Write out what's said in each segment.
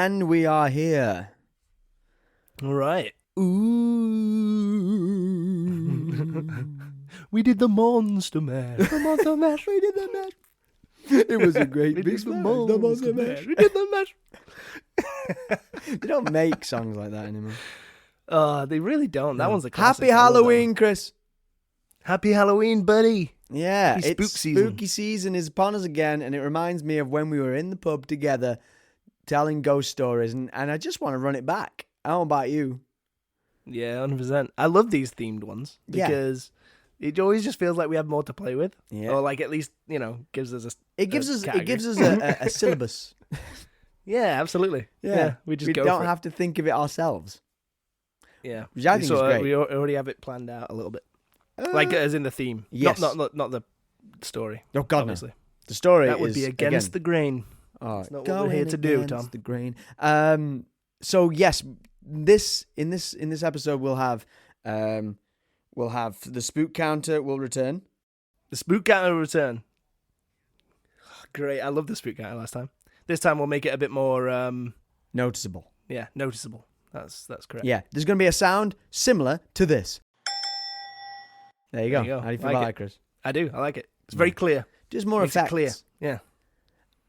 And we are here. All right. Ooh. We did the Monster Mash. The Monster Mash. We did the mash. It was a great big smash. The Monster Mash. We did the mash. They don't make songs like that anymore. They really don't. That one's a classic. Happy Halloween, Chris. Happy Halloween, buddy. Yeah, Happy it's spooky season is upon us again, and it reminds me of when we were in the pub together telling ghost stories, and I just want to run it back. I don't know about you. Yeah, 100%. I love these themed ones because it always just feels like we have more to play with. Yeah. Or like at least, gives us a syllabus. Yeah, absolutely. Yeah. We don't have to think of it ourselves. Yeah. Which I think is great. We already have it planned out a little bit. Like as in the theme. Yes. Not the story. Oh, God, obviously. No. The story that would be against the grain. Oh, it's not what we're here to do, Tom. The grain. So yes, in this episode we'll have the spook counter will return. The spook counter will return. Great. I love the spook counter last time. This time we'll make it a bit more noticeable. Yeah, noticeable. That's correct. Yeah, there's going to be a sound similar to this. There you go. How do you feel about that, Chris? I do. I like it. It's very clear. Just more effects. Clear. Yeah.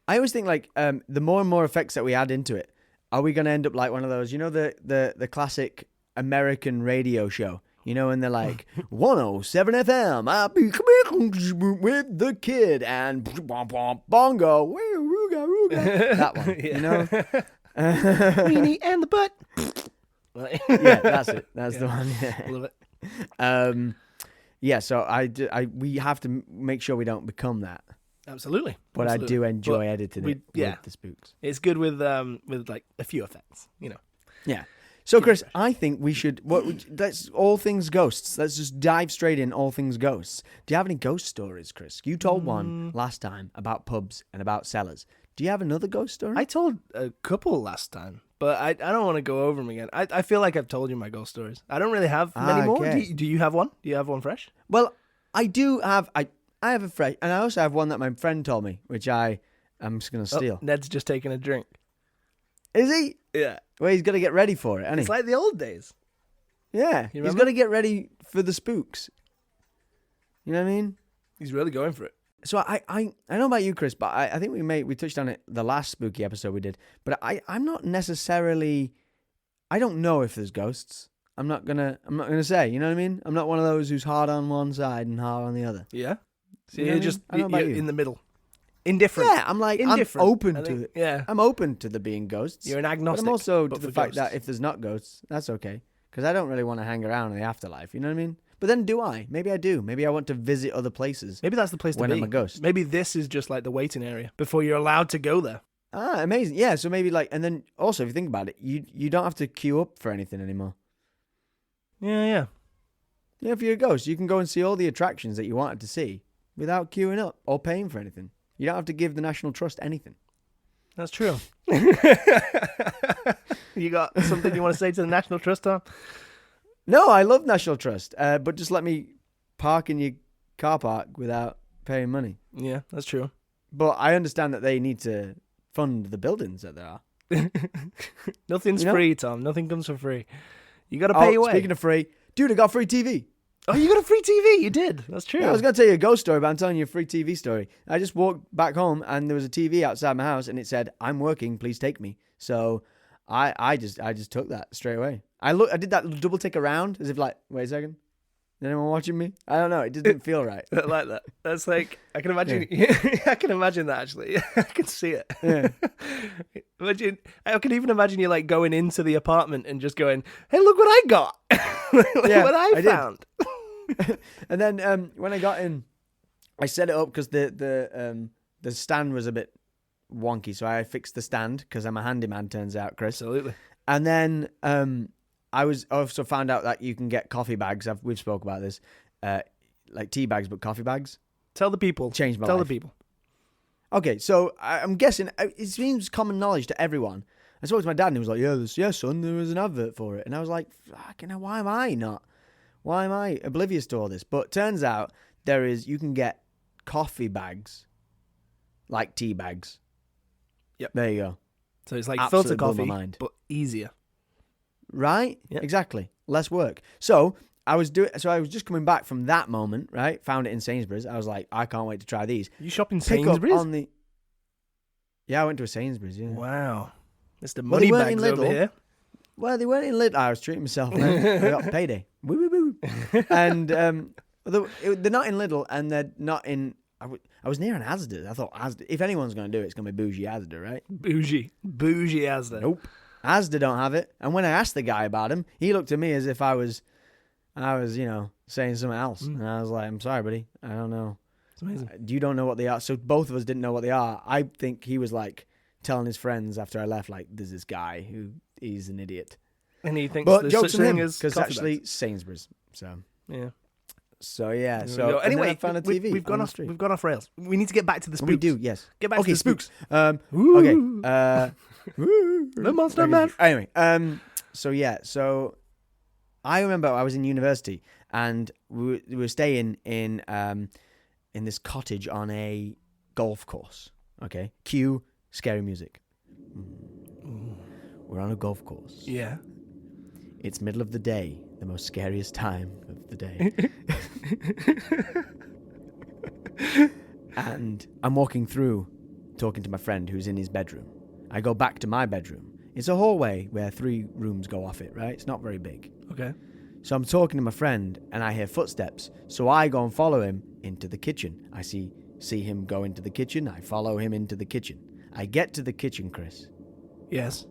I always think the more and more effects that we add into it, are we going to end up like one of those, the classic American radio show? And they're like, 107 FM, I'll be with the kid, and bongo, ruga. That one, Weenie and the butt. Yeah, that's it. That's the one. Yeah. Love it. Yeah, so we have to make sure we don't become that. Absolutely. But I do enjoy editing it with the spooks. It's good with like a few effects, Yeah. So, Chris, I think we should. That's all things ghosts. Let's just dive straight in. All things ghosts. Do you have any ghost stories, Chris? You told one last time about pubs and about cellars. Do you have another ghost story? I told a couple last time, but I don't want to go over them again. I feel like I've told you my ghost stories. I don't really have many more. Do you have one? Do you have one fresh? Well, I do have. I have a fresh, and I also have one that my friend told me, which I'm just gonna steal. Ned's just taking a drink. Is he? Yeah. Well, he's got to get ready for it, hasn't he? It's like the old days. Yeah. He's got to get ready for the spooks. You know what I mean? He's really going for it. So I don't know about you, Chris, but I think we touched on it the last spooky episode we did. But I'm not necessarily. I don't know if there's ghosts. I'm not gonna say. You know what I mean? I'm not one of those who's hard on one side and hard on the other. Yeah. So you're just you're in the middle. Indifferent. Yeah, I'm open to it. Yeah. I'm open to there being ghosts. You're an agnostic. But I'm also to the fact ghosts. that if there's not ghosts, that's okay. Because I don't really want to hang around in the afterlife. You know what I mean? But then do I? Maybe I do. Maybe I want to visit other places. Maybe that's the place to be. When I'm a ghost. Maybe this is just like the waiting area before you're allowed to go there. Ah, amazing. Yeah, so maybe and then also if you think about it, you don't have to queue up for anything anymore. Yeah. Yeah, if you're a ghost, you can go and see all the attractions that you wanted to see without queuing up or paying for anything. You don't have to give the National Trust anything. That's true. You got something you want to say to the National Trust, Tom? No, I love National Trust, but just let me park in your car park without paying money. Yeah, that's true. But I understand that they need to fund the buildings that there are. Nothing's free, Tom. Nothing comes for free. You got to pay your way. Speaking of free, dude, I got free TV. Oh, you got a free TV? You did. That's true. Yeah, I was going to tell you a ghost story, but I'm telling you a free TV story. I just walked back home and there was a TV outside my house and it said, "I'm working, please take me." So I just took that straight away. I did that double tick around as if like, wait a second. Is anyone watching me? I don't know. It just didn't feel right. I like that. That's like, I can imagine. Yeah. I can imagine that actually. I can see it. Yeah. I can even imagine you like going into the apartment and just going, "Hey, look what I got! Look what I found." And then when I got in, I set it up because the stand was a bit wonky, so I fixed the stand because I'm a handyman. Turns out, Chris. Absolutely. And then I also found out that you can get coffee bags. We've spoke about this, like tea bags, but coffee bags. Tell the people. Changed my life. life. Tell the people. Okay, so I'm guessing it seems common knowledge to everyone. I spoke to my dad and he was like, "Yeah, son, there was an advert for it," and I was like, "Fucking hell, why am I oblivious to all this?" But turns out you can get coffee bags, like tea bags. Yep. There you go. So it's like Absolutely filter blew my coffee, mind. but easier. Right? Yeah. Exactly. Less work. So I was just coming back from that moment, right? Found it in Sainsbury's. I was like, I can't wait to try these. You shop in Pick up Sainsbury's? on the. Yeah, I went to a Sainsbury's. Yeah. Wow. Mr. Well, they weren't Moneybags in over Lidl. here. Well, they weren't in Lidl. I was treating myself. Man. I got payday. Woo woo woo. And they're not in Lidl, and they're not in. I was near an Asda. I thought Asda. If anyone's going to do it, it's going to be bougie Asda, right? Bougie Asda. Nope. Asda don't have it. And when I asked the guy about him, he looked at me as if I was, saying something else. And I was like, I'm sorry, buddy. I don't know. It's amazing. You don't know what they are. So both of us didn't know what they are. I think he was like telling his friends after I left, like, there's this guy who he's an idiot. And he thinks But there's jokes such on thing him as because coffee actually bags. Sainsbury's. So Yeah. So yeah. There we So go. Anyway, I found a TV. we've gone off. We've gone off rails. We need to get back to the spooks. We do. Yes. Get back to the spooks. Okay. The Monster Man. Anyway. So yeah. So I remember I was in university and we were staying in this cottage on a golf course. Okay. Cue scary music. We're on a golf course. Yeah. It's middle of the day, the most scariest time of the day. And I'm walking through, talking to my friend who's in his bedroom. I go back to my bedroom. It's a hallway where 3 rooms go off it, right? It's not very big. Okay. So I'm talking to my friend and I hear footsteps. So I go and follow him into the kitchen. I see him go into the kitchen. I follow him into the kitchen. I get to the kitchen, Chris. Yes.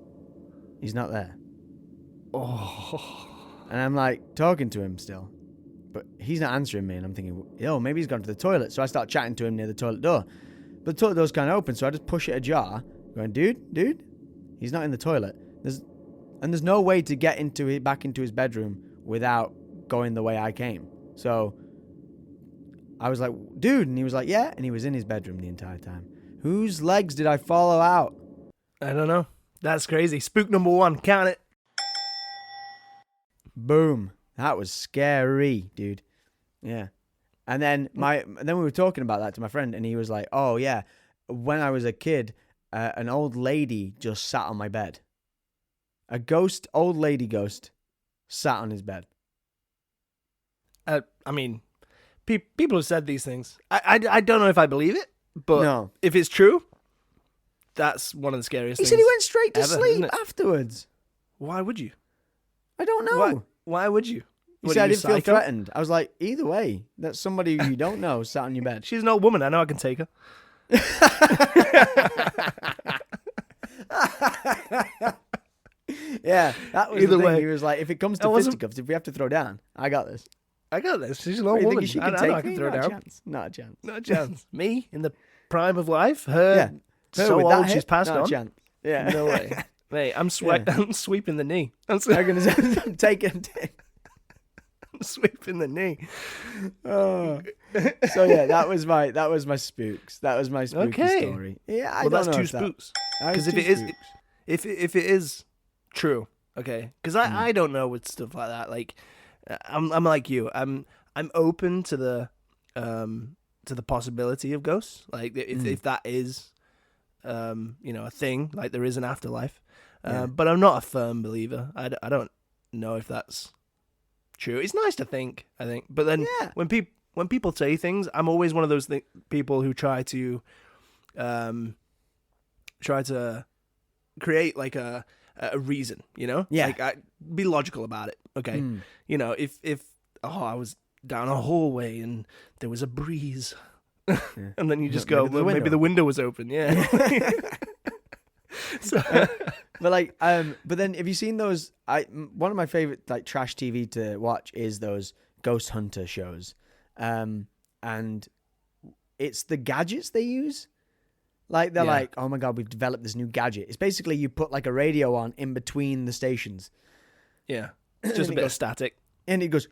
He's not there. Oh. And I'm like talking to him still, but he's not answering me. And I'm thinking, maybe he's gone to the toilet. So I start chatting to him near the toilet door, but the toilet door's kind of open. So I just push it ajar, going, dude, he's not in the toilet. There's no way to get back into his bedroom without going the way I came. So I was like, dude, and he was like, yeah, and he was in his bedroom the entire time. Whose legs did I follow out? I don't know. That's crazy. Spook number 1. Count it. Boom. That was scary, dude. Yeah. And then we were talking about that to my friend, and he was like, oh, yeah, when I was a kid, an old lady just sat on my bed. A old lady ghost, sat on his bed. I mean, people have said these things. I don't know if I believe it, but No. if it's true, that's one of the scariest He things. said he went straight to ever, sleep isn't it? afterwards. Why would you? I don't know. Why would you? He What, said are I you didn't feel psycho? threatened. I was like, either way, that's somebody you don't know sat on your bed. She's an old woman. I know I can take her. Yeah, that was Either the thing. way. He was like, if it comes I to wasn't- fisticuffs, if we have to throw down, I got this. I got this. She's an What, old you woman. think she I can know I take can me? throw Not a down. chance. Not a chance. Not a chance. Me in the prime of life. Her Yeah. Her so with that old she's hip, passed not a on. chance. Yeah. No way. Mate, I'm sweeping the knee. I'm I'm gonna take it. sweeping the knee. Oh. So yeah, that was my spooks. That was my spooky Okay. story. Yeah, I Well, don't that's know 2 if that- spooks. that was Because if two it is, spooks. if it is true, okay. Because I don't know with stuff like that. Like, I'm like you. I'm open to the possibility of ghosts. Like if that is, a thing. Like there is an afterlife. Yeah. But I'm not a firm believer. I don't know if that's true. It's nice to think, I think. But then Yeah. when people say things, I'm always one of those people who try to create like a reason, Yeah. Like be logical about it. Okay. Mm. If I was down a hallway and there was a breeze, and then you just go, Maybe the well, maybe the window was open. Yeah. So, But but then have you seen those? One of my favorite like trash TV to watch is those ghost hunter shows, and it's the gadgets they use. Like they're Yeah. like, oh my god, we've developed this new gadget. It's basically you put like a radio on in between the stations, yeah, it's just a And it bit of goes- static. and it goes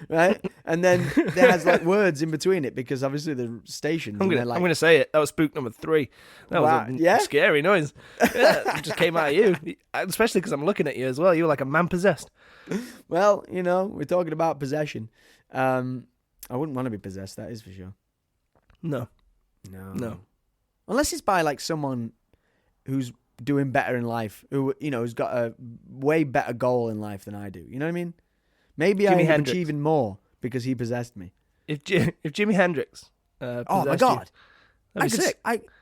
right, and then there has like words in between it because obviously the stations. I'm and they're gonna say it. That was spook number 3. That Wow, was a yeah? scary noise. Yeah, it just came out of you, especially because I'm looking at you as well. You were like a man possessed. Well, we're talking about possession. I wouldn't want to be possessed. That is for sure. No. No. No. Unless it's by like someone who's doing better in life, who, you know, who's got a way better goal in life than I do. You know what I mean? Maybe I Jimi end up Hendrix. achieving more because he possessed me. If Jimi Hendrix Oh my possessed God. you, that'd be sick.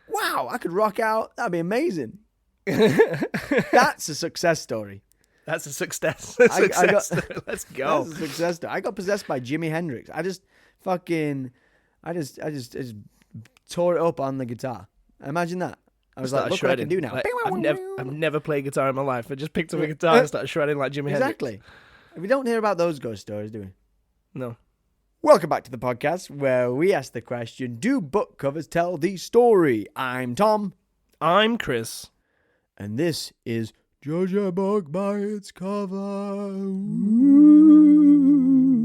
Wow, I could rock out. That'd be amazing. That's a success story. That's a success. Story. Let's go. That's a success story. I got possessed by Jimi Hendrix. I just tore it up on the guitar. Imagine that. I was like, look shredding. what I can do now. Like, I've never played guitar in my life. I just picked up a guitar and started shredding like Jimi Hendrix. Exactly. We don't hear about those ghost stories, do we? No. Welcome back to the podcast where we ask the question, do book covers tell the story? I'm Tom. I'm Chris. And this is Judge a book by its cover. Ooh,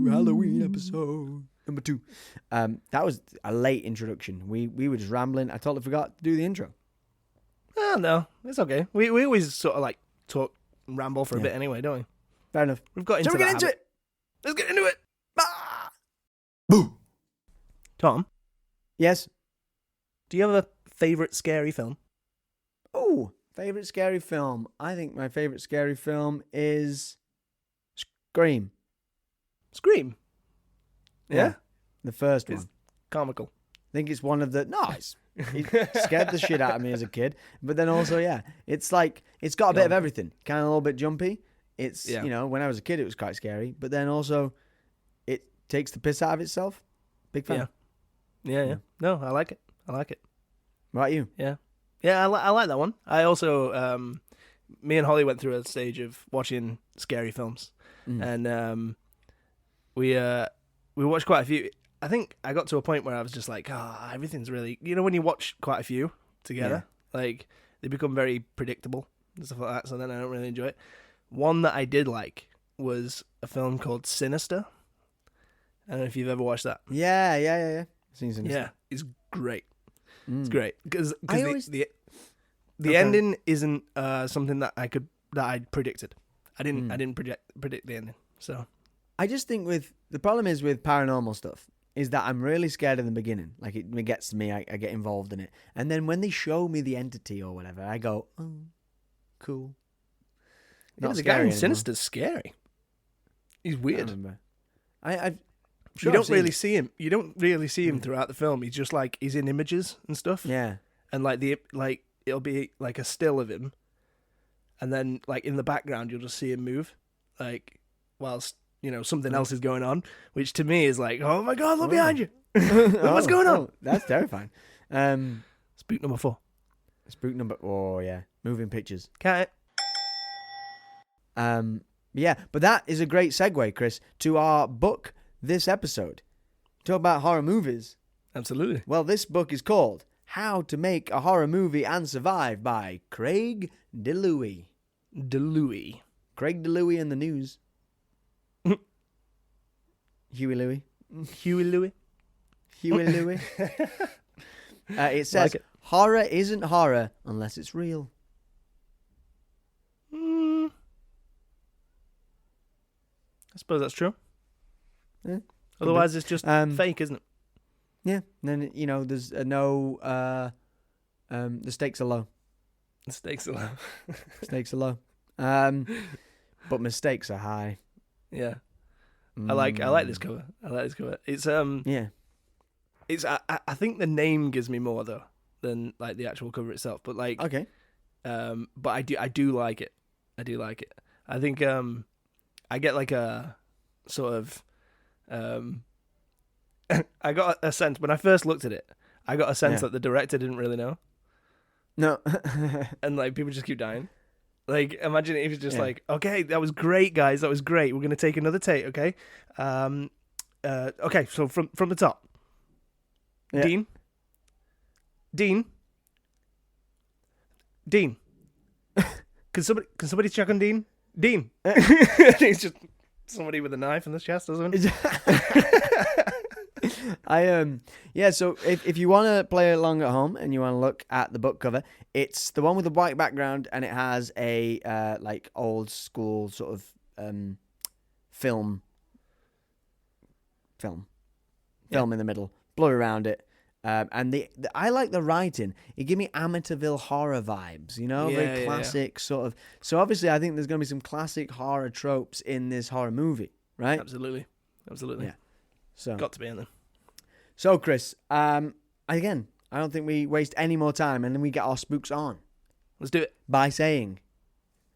Halloween episode number 2. That was a late introduction. We were just rambling. I totally forgot to do the intro. Oh, no, it's okay. We always sort of like talk and ramble for a bit anyway, don't we? Fair enough. We've got into So we get into habit. it. Let's get into it. Ah! Boo. Tom, Yes. do you have a favourite scary film? Oh, favorite scary film. I think my favorite scary film is Scream. Scream. Yeah? The first It's one. comical. I think it's one of the it scared the shit out of me as a kid. But then also, it's like it's got a bit of everything. Kind of a little bit jumpy. It's you know, when I was a kid it was quite scary. But then also it takes the piss out of itself. Big fan. Yeah. No, I like it. What about you? Yeah, I like that one. I also, me and Holly went through a stage of watching scary films, and we watched quite a few. I think I got to a point where I was just like, everything's really, you know, when you watch quite a few together, like they become very predictable and stuff like that. So then I don't really enjoy it. One that I did like was a film called Sinister. I don't know if you've ever watched that. Yeah. Seen Sinister. Yeah, it's great. It's great because always... the ending isn't something that I'd predicted. I didn't predict the ending. So I just think the problem is with paranormal stuff is that I'm really scared in the beginning. Like it gets to me, I get involved in it, and then when they show me the entity or whatever, I go, oh, cool. The guy in Sinister's scary. He's weird. I remember. I've you don't really see him. You don't really see him throughout the film. He's just like he's in images and stuff. Yeah. And like it'll be like a still of him, and then like in the background you'll just see him move, like whilst you know something else is going on, which to me is like, oh my God, look behind you. What's going on? That's terrifying. Spook number 4. Spook number. Oh yeah, moving pictures. Can't. Yeah, but that is a great segue, Chris, to our book this episode. Talk about horror movies. Absolutely. Well, this book is called How to Make a Horror Movie and Survive by Craig DeLuey. Craig DeLuey in the news. Huey Louie. It says, like horror isn't horror unless it's real. I suppose that's true. Yeah, otherwise, it's just fake, isn't it? Yeah. And then, you know, there's the stakes are low. The stakes are low. Stakes are low. But mistakes are high. Yeah. I like this cover. It's yeah. It's I think the name gives me more though than like the actual cover itself. But like okay. But I do like it. I think I get like a sort of I got a sense when I first looked at it. I got a sense that the director didn't really know. No. And like people just keep dying. Like imagine if it's just like, okay, that was great, guys. That was great. We're gonna take another take, okay? Okay, so from the top. Yeah. Dean. Can somebody check on Dean? Dean. He's just somebody with a knife in the chest, doesn't he? So if you want to play along at home and you want to look at the book cover, it's the one with the white background and it has a like old school sort of film in the middle, blur around it. And I like the writing. It gave me Amityville horror vibes, you know, very classic sort of. So obviously, I think there's going to be some classic horror tropes in this horror movie, right? Absolutely. Yeah. So got to be in there. So Chris, again, I don't think we waste any more time, and then we get our spooks on. Let's do it by saying,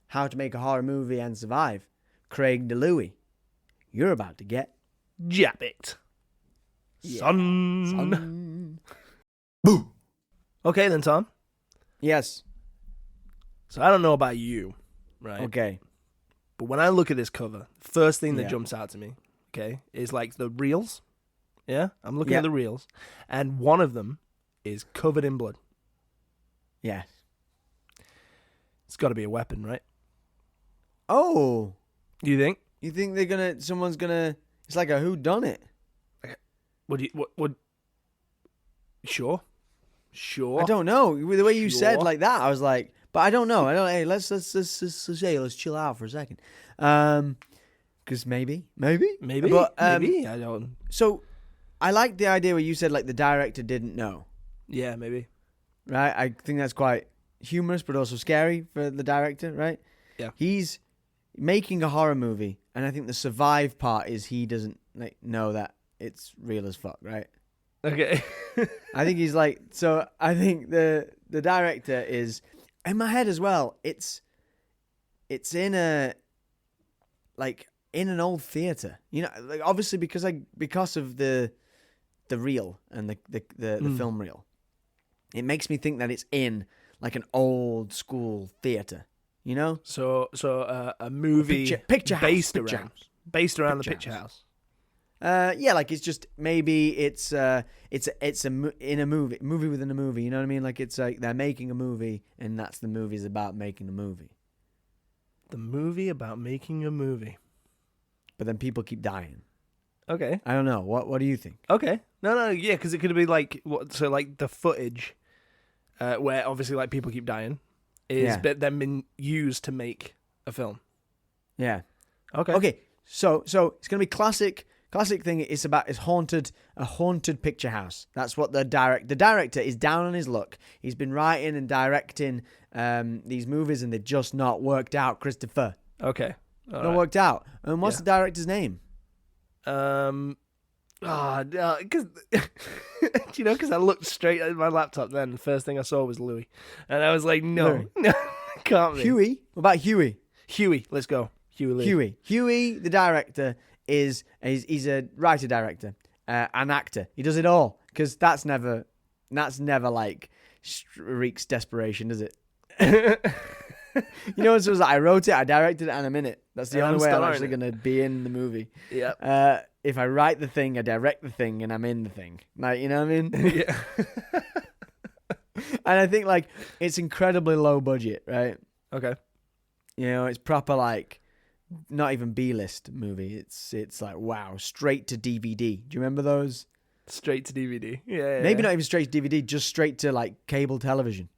"How to make a horror movie and survive." Craig DeLuey, you're about to get J.A.B.B.I.C. Son. Boo. Okay then, Tom. Yes. So I don't know about you, right? Okay. But when I look at this cover, first thing that jumps out to me, okay, is like the reels. Yeah? I'm looking at the reels. And one of them is covered in blood. Yes. It's got to be a weapon, right? Oh. You think? You think someone's gonna, it's like a whodunit. What? Sure. I don't know. The way you said like that, I was like, but I don't know. Hey, let's chill out for a second. Because maybe. But, maybe. I don't. So, I like the idea where you said like the director didn't know. Yeah, maybe. Right? I think that's quite humorous, but also scary for the director, right? Yeah. He's making a horror movie, and I think the survive part is he doesn't like know that it's real as fuck, right? Okay. I think he's like, so I think the director is in my head as well. It's in a like in an old theater, you know, like obviously because of the reel and the film reel, it makes me think that it's in like an old school theater, you know. So a movie picture based house, around the picture house. Yeah, like it's just maybe it's in a movie within a movie. You know what I mean? Like it's like they're making a movie, and that's the movie's about making a movie. The movie about making a movie. But then people keep dying. Okay. I don't know. What do you think? Okay. No, yeah, because it could be like like the footage, where obviously like people keep dying, is then been used to make a film. Yeah. Okay. Okay. So it's gonna be classic thing. It's about a haunted picture house. That's what the director is down on his luck. He's been writing and directing these movies, and they've just not worked out. Christopher. Okay. Not worked out. And what's the director's name? Because because I looked straight at my laptop then, the first thing I saw was Louis, and I was like, no, can't be. Huey. What about Huey? Huey, let's go. Huey, the director he's a writer director, an actor. He does it all because that's never like reeks desperation, does it? You know, it was like I wrote it, I directed it, and I'm in it. That's the only way I'm actually going to be in the movie. Yeah. If I write the thing, I direct the thing, and I'm in the thing. Like, you know what I mean? Yeah. And I think like it's incredibly low budget, right? Okay. You know, it's proper like not even B-list movie. It's like wow, straight to DVD. Do you remember those? Straight to DVD. Yeah. Maybe not even straight to DVD, just straight to like cable television.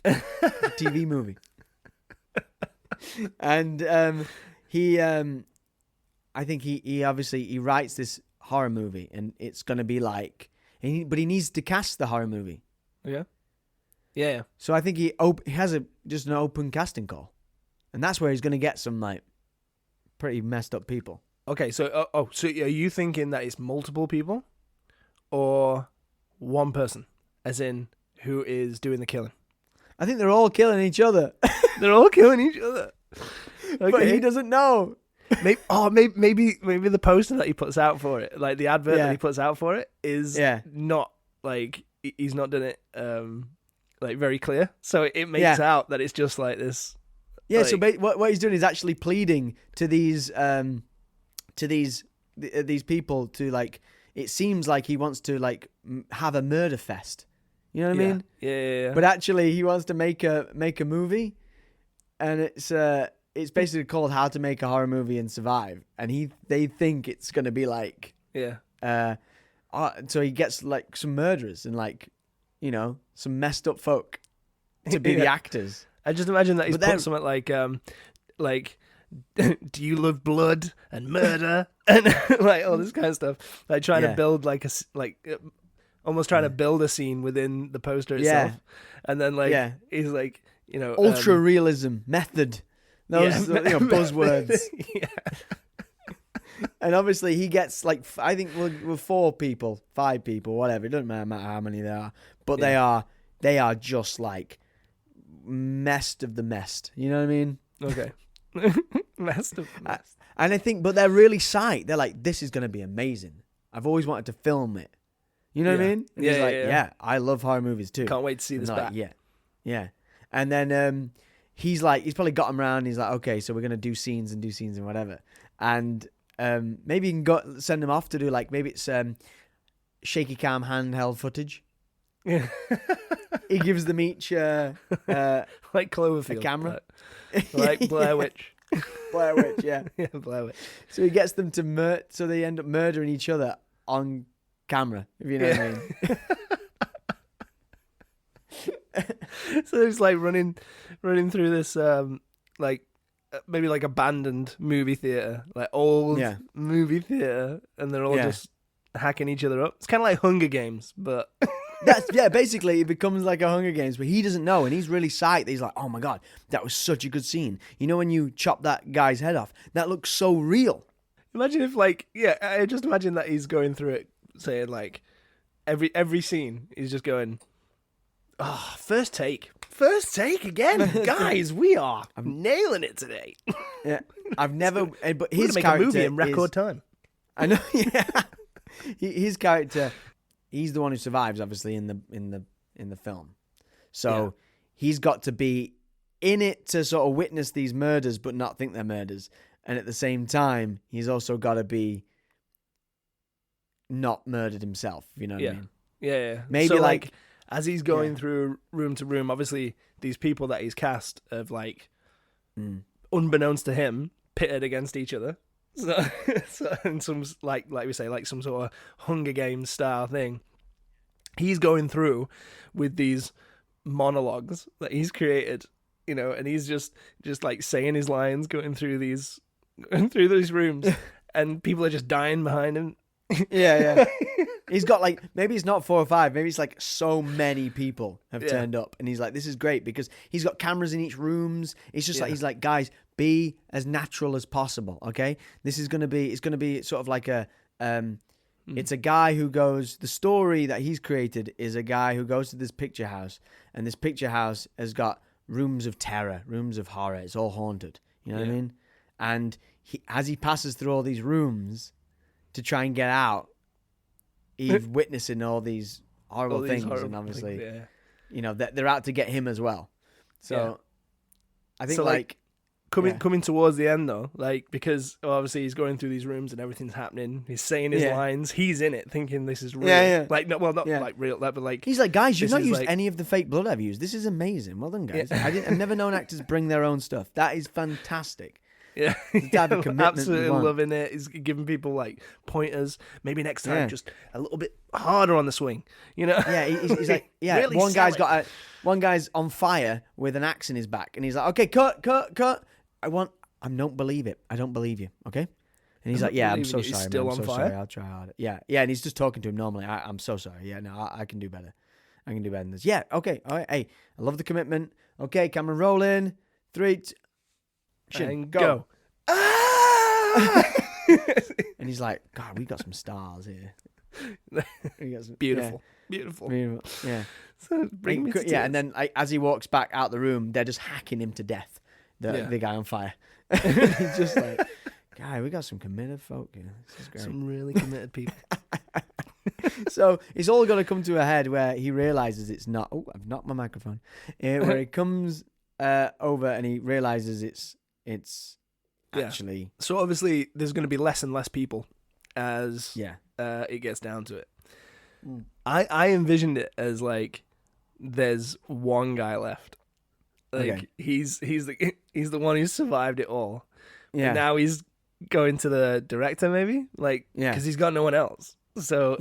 TV movie. And I think he obviously writes this horror movie, and it's gonna be like, but he needs to cast the horror movie. Yeah. Yeah. So I think he has just an open casting call, and that's where he's gonna get some like pretty messed up people. Okay, so so are you thinking that it's multiple people, or one person, as in who is doing the killing? I think they're all killing each other. They're all killing each other. Okay. But he doesn't know. Maybe the poster that he puts out for it, like the advert that he puts out for it, is not like he's not done it like very clear. So it makes out that it's just like this. Yeah. Like, so what he's doing is actually pleading to these people to like. It seems like he wants to like have a murder fest. You know what I mean? Yeah. But actually, he wants to make a movie, and it's basically called How to Make a Horror Movie and Survive. And they think it's gonna be like so he gets like some murderers and like, you know, some messed up folk to be the actors. I just imagine that he's put something like do you love blood and murder and like all this kind of stuff, like trying to build like almost trying to build a scene within the poster itself, and then like he's like, ultra realism method. Those buzzwords. Yeah. And obviously he gets like, I think we're 5 people, whatever. It doesn't matter how many there are, but they are just like messed of the messed. You know what I mean? Okay. Messed of the messed. And I think, but they're really psyched. They're like, this is going to be amazing. I've always wanted to film it. You know what I mean? And he's like, yeah, I love horror movies too. Can't wait to see this back. Like, yeah. And then he's probably got him around. He's like, okay, so we're going to do scenes and whatever. And maybe you can send him off to do like, maybe it's shaky cam handheld footage. Yeah. He gives them each like Cloverfield, a camera. Like Blair Witch. Blair Witch, yeah. Yeah, Blair Witch. So he gets them to so they end up murdering each other on camera, if you know what I mean. So it's like running through this like maybe like abandoned movie theater, like old movie theater, and they're all just hacking each other up. It's kind of like Hunger Games, but basically it becomes like a Hunger Games, but he doesn't know, and he's really psyched. He's like, oh my god, that was such a good scene. You know, when you chop that guy's head off, that looks so real. Imagine if I just imagine that he's going through it saying like every scene he's just going, oh, first take again. Guys, we are nailing it today. Yeah, I've never, but his character make a movie in record time. I know. Yeah. His character, he's the one who survives, obviously, in the film. So he's got to be in it to sort of witness these murders, but not think they're murders. And at the same time, he's also got to be not murdered himself. You know what I mean? Yeah. Maybe so, like as he's going through room to room, obviously these people that he's cast have like, unbeknownst to him, pitted against each other. So and some like we say, like some sort of Hunger Games style thing. He's going through with these monologues that he's created, and he's just like saying his lines, going through these rooms, and people are just dying behind him. Yeah. He's got like, maybe it's not 4 or 5, maybe it's like so many people have turned up, and he's like, this is great because he's got cameras in each rooms. It's just like, he's like, guys, be as natural as possible. Okay. It's going to be sort of like it's a guy who goes, the story that he's created is a guy who goes to this picture house, and this picture house has got rooms of terror, rooms of horror. It's all haunted. You know what I mean? And as he passes through all these rooms to try and get out, he's witnessing all these horrible things, and obviously, they're out to get him as well. So I think coming towards the end though, like, because obviously he's going through these rooms and everything's happening. He's saying his lines. He's in it, thinking this is real. Yeah. Like, no, well, not like real, but like he's like, guys, you've not used any of the fake blood I've used. This is amazing. Well done, guys. Yeah. I've never known actors bring their own stuff. That is fantastic. Yeah, absolutely loving it. He's giving people like pointers. Maybe next time, just a little bit harder on the swing. Yeah, he's like, really one guy's on fire with an axe in his back, and he's like, okay, cut. I don't believe it. I don't believe you. Okay. And he's like, yeah, I'm so sorry. Still man. on I'm so fire? sorry. I'll try harder. Yeah. And he's just talking to him normally. I'm so sorry. Yeah, no, I can do better. I can do better than this. Yeah. Okay. All right. Hey, I love the commitment. Okay, camera rolling. 3, 2, and go. And he's like, God, we got some stars here. Beautiful. Yeah. So bring me to tears. And then as he walks back out the room, they're just hacking him to death. The guy on fire. He's just like, guy, we got some committed folk here. This is great. Some really committed people. So it's all got to come to a head where he realizes it's not. Oh, I've knocked my microphone. Where he comes over and he realizes it's actually. So obviously there's going to be less and less people as it gets down to it. I envisioned it as like there's one guy left. Like he's the one who survived it all. Yeah. And now he's going to the director maybe, like, because he's got no one else. So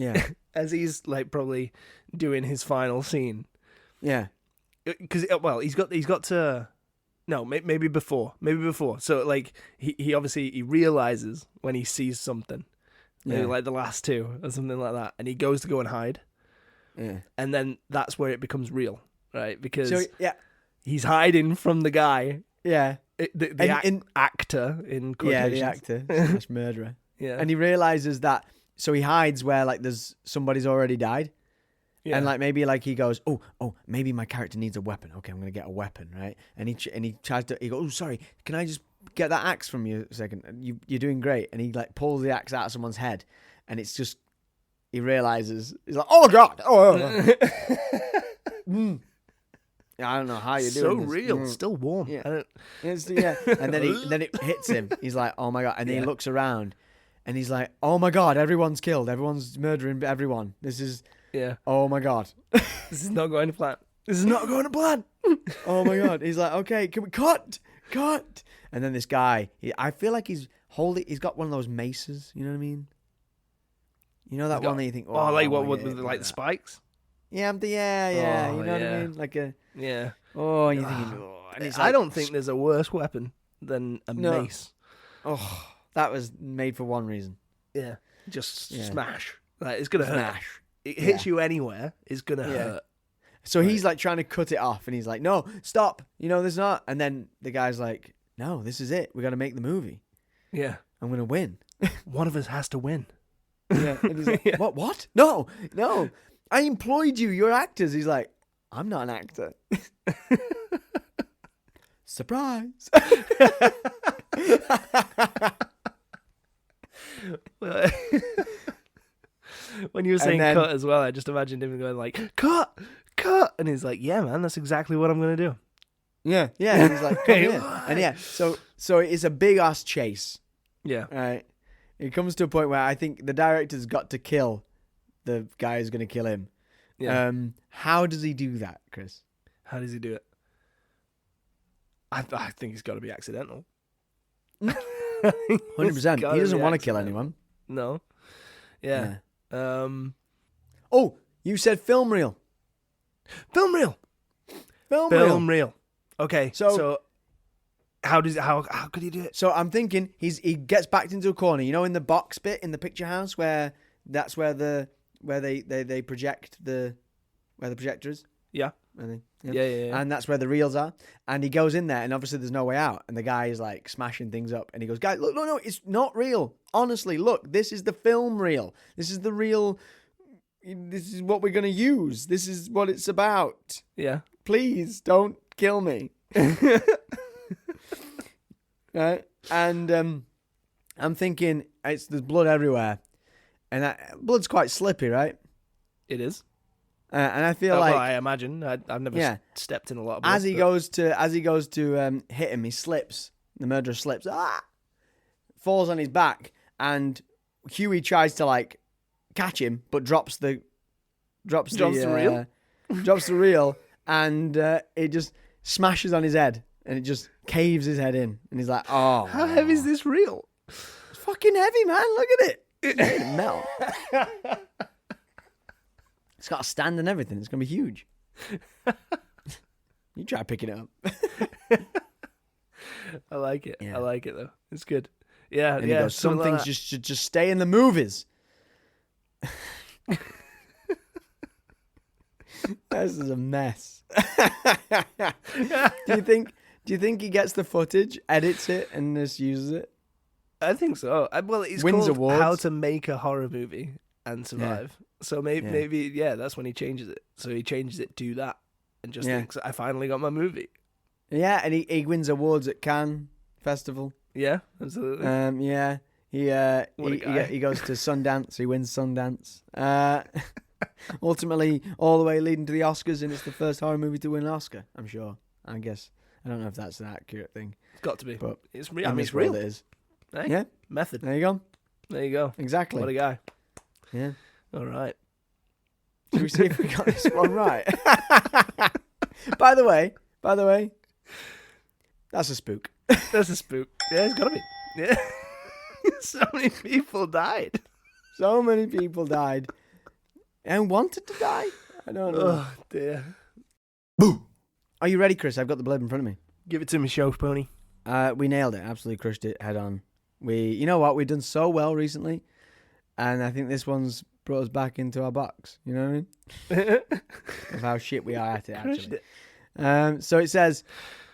as he's like probably doing his final scene. Yeah. Because he's got to. No, maybe before. So like he obviously he realizes when he sees something, maybe like the last two or something like that, and he goes to go and hide. Yeah. and then that's where it becomes real, right? Because So yeah, he's hiding from the guy, yeah, the actor in yeah, quotations. the actor slash murderer, Yeah, and he realizes that. So he hides where like there's somebody's already died. yeah. And like maybe like he goes, oh, maybe my character needs a weapon. Okay, I'm gonna get a weapon, right? And he tries to. He goes, oh, sorry, can I just get that axe from you a second? You're doing great. And he like pulls the axe out of someone's head, and it's just he realizes he's like, oh god, I don't know how you're so doing this. real, still warm. Yeah, and then it hits him. He's like, oh my god, and then he looks around, and he's like, oh my god, everyone's killed, everyone's murdering everyone. This is. Yeah. Oh my god. This is not going to plan. This is not going to plan. Oh my god. He's like, okay, can we cut? And then this guy, I feel like he's got one of those maces. You know what I mean? You know that one that you think, like what yeah, with like the spikes? Yeah, Oh, you know what I mean? Like a, Yeah. oh, you're thinking, and it's I like, don't think there's a worse weapon than a No. mace. oh, that was made for one reason. Yeah. Just Yeah. smash. Like, it's going to hurt. Smash. It hits you anywhere, it's going to hurt. So he's like trying to cut it off, and he's like, no, stop. You know, there's not. And then the guy's like, no, this is it. We got to make the movie. Yeah. I'm going to win. One of us has to win. Yeah. And he's like, what? No. I employed you. You're actors. He's like, I'm not an actor. Surprise. When you were saying cut as well, I just imagined him going like, cut. And he's like, yeah, man, that's exactly what I'm going to do. Yeah. And he's like, come here. And so it's a big ass chase. Yeah. Right. It comes to a point where I think the director's got to kill the guy who's going to kill him. Yeah. How does he do that, Chris? How does he do it? I think it's got to be accidental. 100%. He doesn't want to kill anyone. No. Yeah. Oh, you said film reel. Film reel. Okay. So how could he do it? So I'm thinking he gets backed into a corner. You know, in the box bit in the picture house where that's where they project where the projector is. Yeah. I think. Yeah. And that's where the reels are. And he goes in there, and obviously there's no way out. And the guy is like smashing things up. And he goes, guys, look, no, it's not real. Honestly, look, this is the film reel. This is the real. This is what we're going to use. This is what it's about. Yeah. Please don't kill me. Right? And I'm thinking, there's blood everywhere. And blood's quite slippy, right? It is. And I feel like, well, I imagine I've never stepped in a lot of blood. as he goes to hit him, he slips. The murderer slips, falls on his back, and Huey tries to like catch him, but drops the reel, and it just smashes on his head, and it just caves his head in, and he's like, "Oh, how heavy is this reel? It's fucking heavy, man! Look at it. It's made of melt." It's got a stand and everything. It's going to be huge. You try picking it up. I like it. Yeah. I like it, though. It's good. Yeah, And he goes, some things should just stay in the movies. This is a mess. Do you think he gets the footage, edits it, and just uses it? I think so. Well, it's Wins called awards. How to Make a Horror Movie and Survive. So maybe that's when he changes it. So he changes it to that and just thinks, I finally got my movie. Yeah, and he wins awards at Cannes Festival. Yeah, absolutely. He goes to Sundance. He wins Sundance. Ultimately, all the way leading to the Oscars, and it's the first horror movie to win an Oscar. I'm sure. I guess. I don't know if that's an accurate thing. It's got to be. But it's real. I mean, it's real. It is. Hey? Yeah. Method. There you go. There you go. Exactly. What a guy. Yeah. All right. Should we see if we got this one right? By the way, that's a spook. That's a spook. Yeah, it's got to be. Yeah. So many people died. So many people died and wanted to die. I don't know. Oh, dear. Boo! Are you ready, Chris? I've got the blade in front of me. Give it to me, show pony. We nailed it. Absolutely crushed it head on. You know what? We've done so well recently, and I think this one's brought us back into our box. You know what I mean? Of how shit we are at it, Crushed actually. it. So it says,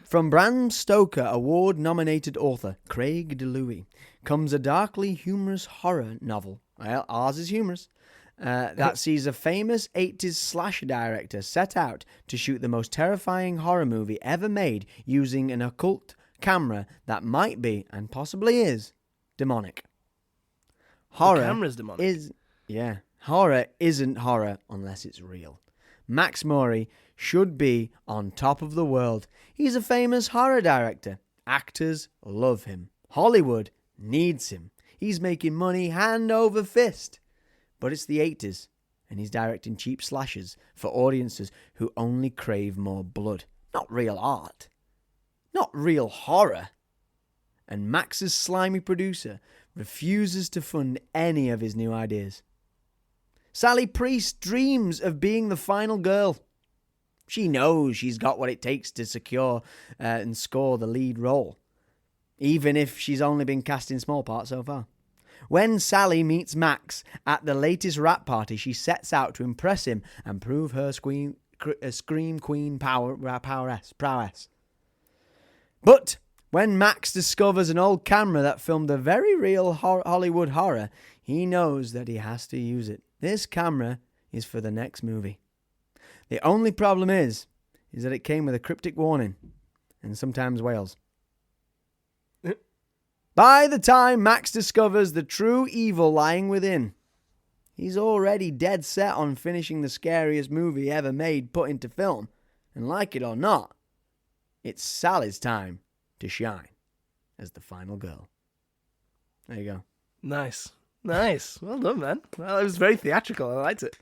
from Bram Stoker award-nominated author Craig DeLuey comes a darkly humorous horror novel. Well, ours is humorous. That sees a famous 80s slasher director set out to shoot the most terrifying horror movie ever made using an occult camera that might be, and possibly is, demonic. Horror The camera's demonic. Horror isn't horror unless it's real. Max Murray should be on top of the world. He's a famous horror director. Actors love him. Hollywood needs him. He's making money hand over fist. But it's the 80s, and he's directing cheap slashers for audiences who only crave more blood. Not real art. Not real horror. And Max's slimy producer refuses to fund any of his new ideas. Sally Priest dreams of being the final girl. She knows she's got what it takes to secure and score the lead role, even if she's only been cast in small parts so far. When Sally meets Max at the latest rap party, she sets out to impress him and prove her scream queen prowess. But when Max discovers an old camera that filmed a very real Hollywood horror, he knows that he has to use it. This camera is for the next movie. The only problem is that it came with a cryptic warning, and sometimes wails. By the time Max discovers the true evil lying within, he's already dead set on finishing the scariest movie ever made put into film. And like it or not, it's Sally's time to shine as the final girl. There you go. Nice. Well done, man. Well, it was very theatrical. I liked it.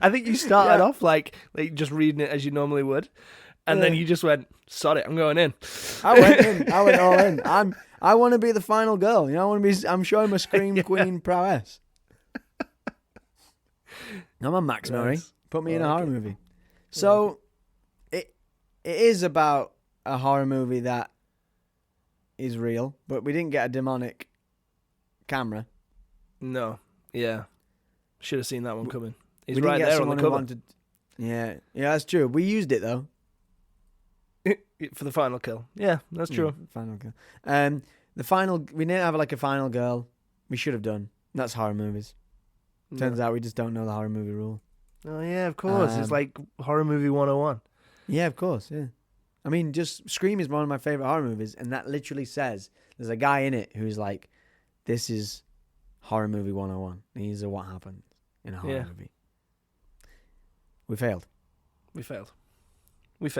I think you started off like just reading it as you normally would. And then you just went, sod it, I'm going in. I went in. I went all in. I want to be the final girl. You know, I'm showing my scream queen prowess. I'm a Max Murray. Put me in a horror movie. So it is about a horror movie that is real, but we didn't get a demonic camera. No. Yeah. Should have seen that one coming. He's we right didn't get there on the cover. Yeah, that's true. We used it though. For the final kill. Yeah, that's true. Final girl. We didn't have like a final girl. We should have done. That's horror movies. Turns out we just don't know the horror movie rule. Oh yeah, of course. It's like horror movie 101. Yeah, of course. Yeah. I mean, just Scream is one of my favorite horror movies, and that literally says there's a guy in it who's like, "This is horror movie 101. These are what happens in a horror movie." We failed.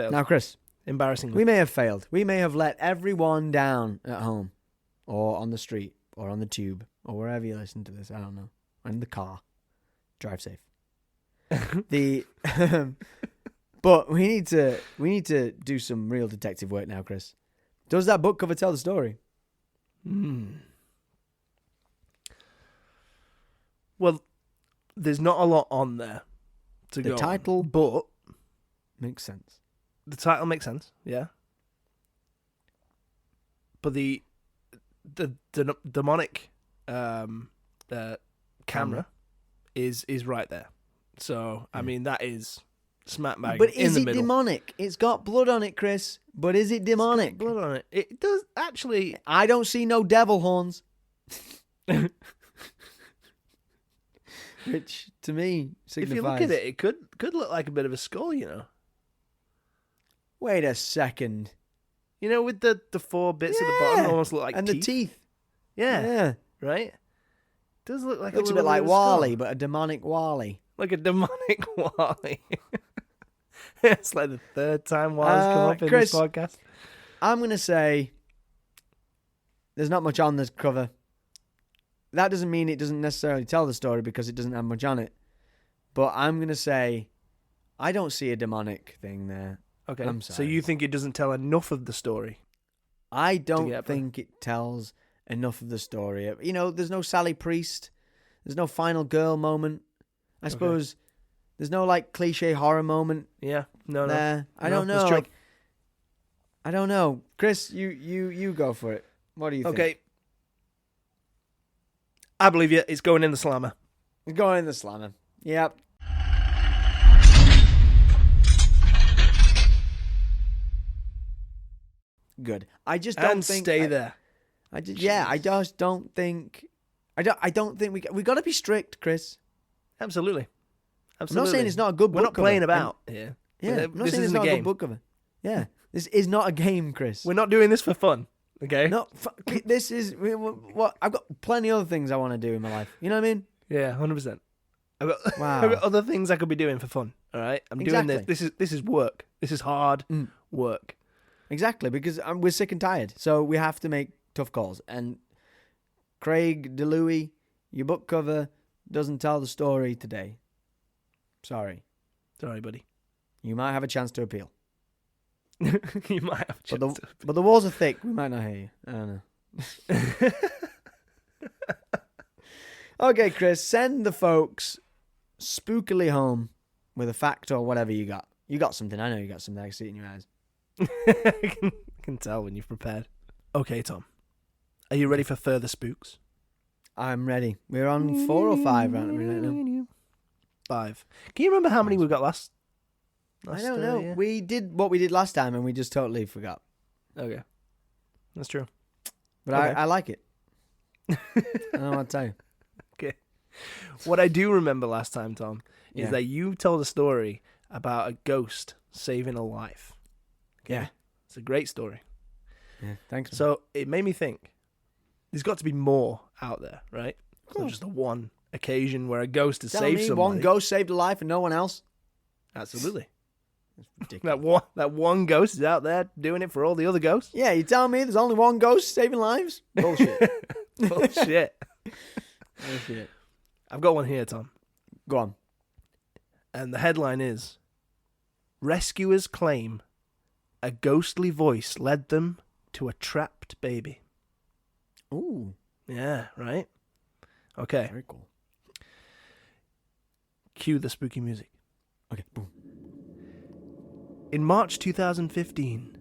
Now, Chris. Embarrassingly. We may have failed. We may have let everyone down at home or on the street or on the tube or wherever you listen to this. I don't know. In the car. Drive safe. But we need to do some real detective work now, Chris. Does that book cover tell the story? Well, there's not a lot on there to go. The title but makes sense. The title makes sense, yeah. But the demonic camera is right there. So I mean that is smack bang in the middle. But is it demonic? It's got blood on it, Chris. But is it demonic? It's got blood on it. It does actually. I don't see no devil horns. Which to me signifies. If you look at it, it could look like a bit of a skull, you know. Wait a second. You know, with the four bits at the bottom, almost look like and teeth. the teeth. Yeah. Right? It does look like looks a bit like Wally, but a demonic Wally. Like a demonic Wally. It's like the third time Wally's come up in Chris, this podcast. I'm going to say there's not much on this cover. That doesn't mean it doesn't necessarily tell the story because it doesn't have much on it. But I'm going to say I don't see a demonic thing there. Okay, I'm sorry. So you think it doesn't tell enough of the story? I don't think it tells enough of the story. You know, there's no Sally Priest. There's no final girl moment. I suppose there's no like cliche horror moment. Yeah, no. I don't know. Like, I don't know. Chris, you go for it. What do you think? Okay. I believe you. It's going in the slammer. Going in the slammer. Yep. Good. I just don't And think stay there. I just don't think. I don't think we got to be strict, Chris. Absolutely. I'm not saying it's not a good book. We're not playing cover. about here. Yeah, I'm not this saying it's isn't a not a game. good book cover. Yeah, this is not a game, Chris. We're not doing this for fun. Okay. No, this is what I've got. Plenty of other things I want to do in my life. You know what I mean? Yeah, 100%. I've got, Wow. I've got other things I could be doing for fun. All right. I'm doing Exactly. this. This is work. This is hard work. Exactly, because we're sick and tired, so we have to make tough calls. And Craig DeLuey, your book cover doesn't tell the story today. Sorry, buddy. you might have a chance to appeal. You might have. But the walls are thick. We might not hear you. I don't know. Okay, Chris, send the folks spookily home with a fact or whatever you got. You got something. I know you got something. I can see it in your eyes. I can tell when you've prepared. Okay, Tom. Are you ready for further spooks? I'm ready. We're on 4 or 5 right now. 5. Can you remember how many we got last I don't know. year? We did what we did last time and we just totally forgot. Okay. That's true. But Okay. I like it. I don't know what to tell you. Okay. What I do remember last time, Tom, is that you told a story about a ghost saving a life. Okay? Yeah. It's a great story. Yeah, thanks. So it made me think, there's got to be more out there, right? Cool. Not just the one occasion where a ghost has Tell saved me somebody. one ghost saved a life and no one else? Absolutely. That's ridiculous. That one ghost is out there doing it for all the other ghosts? Yeah, you telling me there's only one ghost saving lives? Bullshit. Bullshit. Bullshit. I've got one here, Tom. Go on. And the headline is, Rescuers claim a ghostly voice led them to a trapped baby. Ooh, Yeah, right? Okay. very cool. Cue the spooky music. Okay, boom. In March 2015,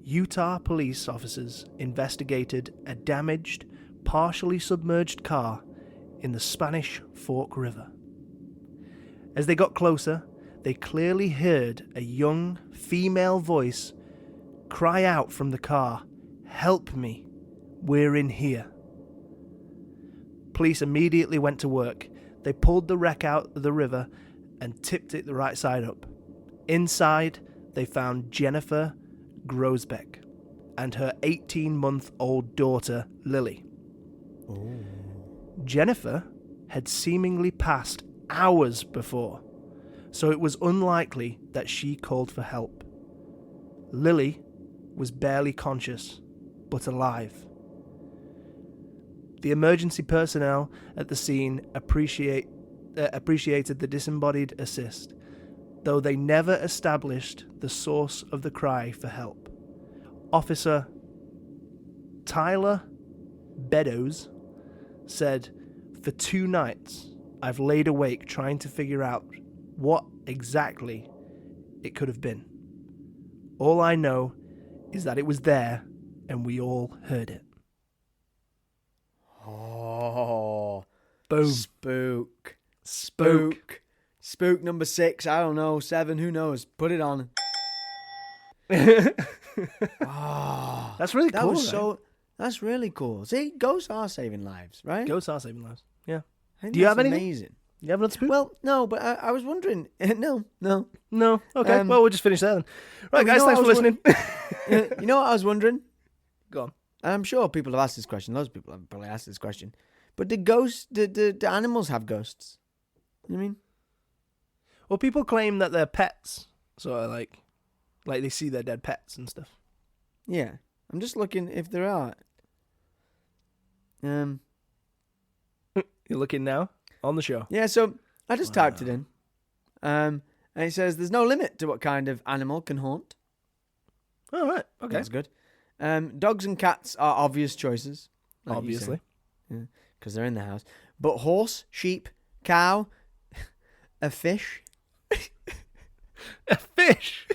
Utah police officers investigated a damaged, partially submerged car in the Spanish Fork River. As they got closer, they clearly heard a young female voice cry out from the car, "Help me, we're in here." Police immediately went to work. They pulled the wreck out of the river and tipped it the right side up. Inside, they found Jennifer Grosbeck and her 18-month-old daughter, Lily. Oh. Jennifer had seemingly passed hours before, so it was unlikely that she called for help. Lily was barely conscious, but alive. The emergency personnel at the scene appreciated the disembodied assist, though they never established the source of the cry for help. Officer Tyler Beddoes said, "For 2 nights, I've laid awake trying to figure out what exactly it could have been. All I know is that it was there and we all heard it." Oh. Boom. Spook. Spook number 6. I don't know. 7. Who knows? Put it on. Oh, That's really that cool. was right? That's really cool. See, ghosts are saving lives, right? Ghosts are saving lives. Yeah. I think Do you that's have anything? amazing. You have another spook? Well, no, but I was wondering. No. No. Okay. Well, we'll just finish there then. Right, you guys. know Thanks for what I was listening. You know what I was wondering? Go on. And I'm sure people have asked this question. Loads of people have probably asked this question. But do animals have ghosts? You mean? Well, people claim that they're pets, so like they see their dead pets and stuff. Yeah. I'm just looking if there are. You're looking now on the show. Yeah, so I just typed it in. And it says there's no limit to what kind of animal can haunt. Oh, right. Okay. That's good. Dogs and cats are obvious choices. like you Obviously. say. Because they're in the house. But horse, sheep, cow, a fish. A fish.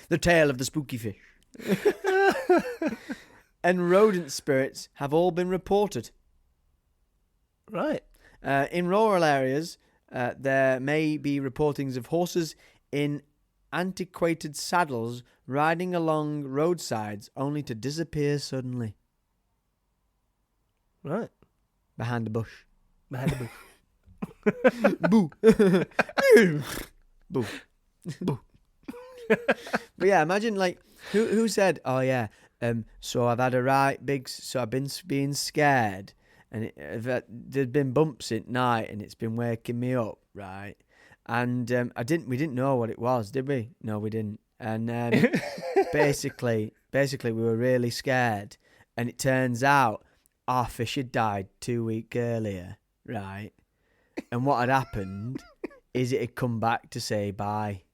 The tail of the spooky fish. and rodent spirits have all been reported. Right. In rural areas, there may be reportings of horses in antiquated saddles riding along roadsides only to disappear suddenly Right. behind a bush. Behind the bush. Boo. Boo. Boo. But yeah, imagine like who said, "Oh yeah, so I've had a right big, so I've been being scared, and there's been bumps at night, and it's been waking me up, right?" And we didn't know what it was, did we? No, we didn't. And basically, we were really scared, and it turns out our fish had died 2 weeks earlier, right? And what had happened is it had come back to say bye.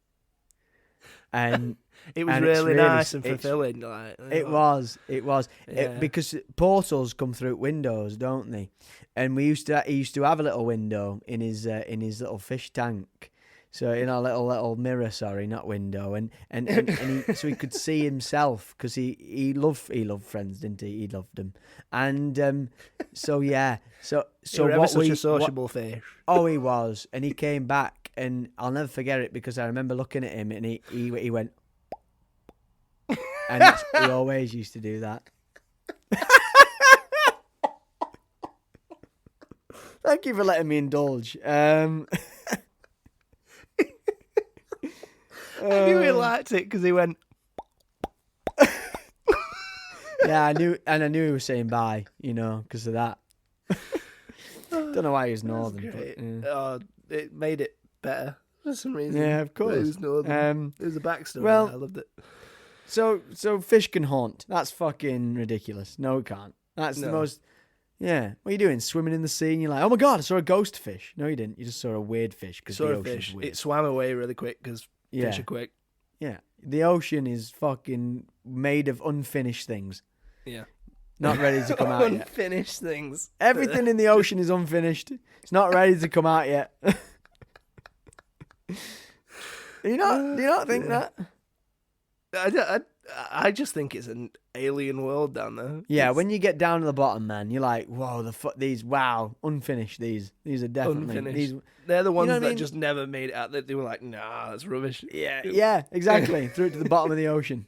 And It was and really it's nice and fulfilling. Like, It was. Yeah. Because portals come through windows, don't they? And he used to have a little window in his little fish tank. So a little mirror, sorry, not window, and so he could see himself because he loved friends, didn't he? He loved them, and so yeah, so You're such a sociable fish. Oh, he was, and he came back, and I'll never forget it because I remember looking at him, and he went, and he always used to do that. Thank you for letting me indulge. I knew he liked it because he went. Yeah, I knew he was saying bye, because of that. Don't know why he was northern. But, yeah. Oh, it made it better for some reason. Yeah, of course. It was northern. It was a backstory. Well, I loved it. So fish can haunt. That's fucking ridiculous. No, it can't. That's the most. Yeah. What are you doing? Swimming in the sea and you're like, oh my God, I saw a ghost fish. No, you didn't. You just saw a weird fish because the ocean's weird. It swam away really quick because fish are quick. Yeah. The ocean is fucking made of unfinished things. Yeah. Not ready to come out yet. Unfinished things. Everything in the ocean is unfinished. It's not ready to come out yet. Do you not think that? I just think it's an alien world down there. Yeah, when you get down to the bottom, man, you're like, whoa, unfinished. These are definitely unfinished. They're the ones that mean? just never made it out. They were like, nah, that's rubbish. Yeah, exactly. Through to the bottom of the ocean,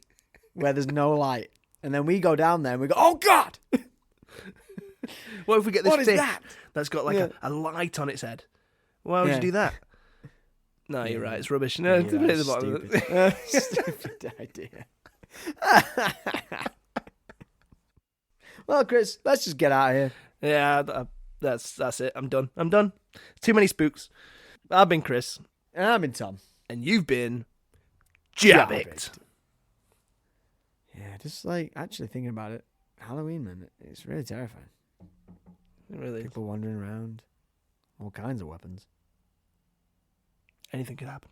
where there's no light, and then we go down there and we go, oh God! What if we get this What is fish that? that's got like a light on its head? Why would you do that? No, you're right. It's rubbish. No, it's Right, the bottom of it. stupid idea. Well, Chris, let's just get out of here. Yeah, that's it. I'm done. Too many spooks. I've been Chris. And I've been Tom. And you've been J.A.B.B.I.C. Yeah, just like actually thinking about it, Halloween, man, it's really terrifying. It really is. People wandering around, all kinds of weapons. Anything could happen.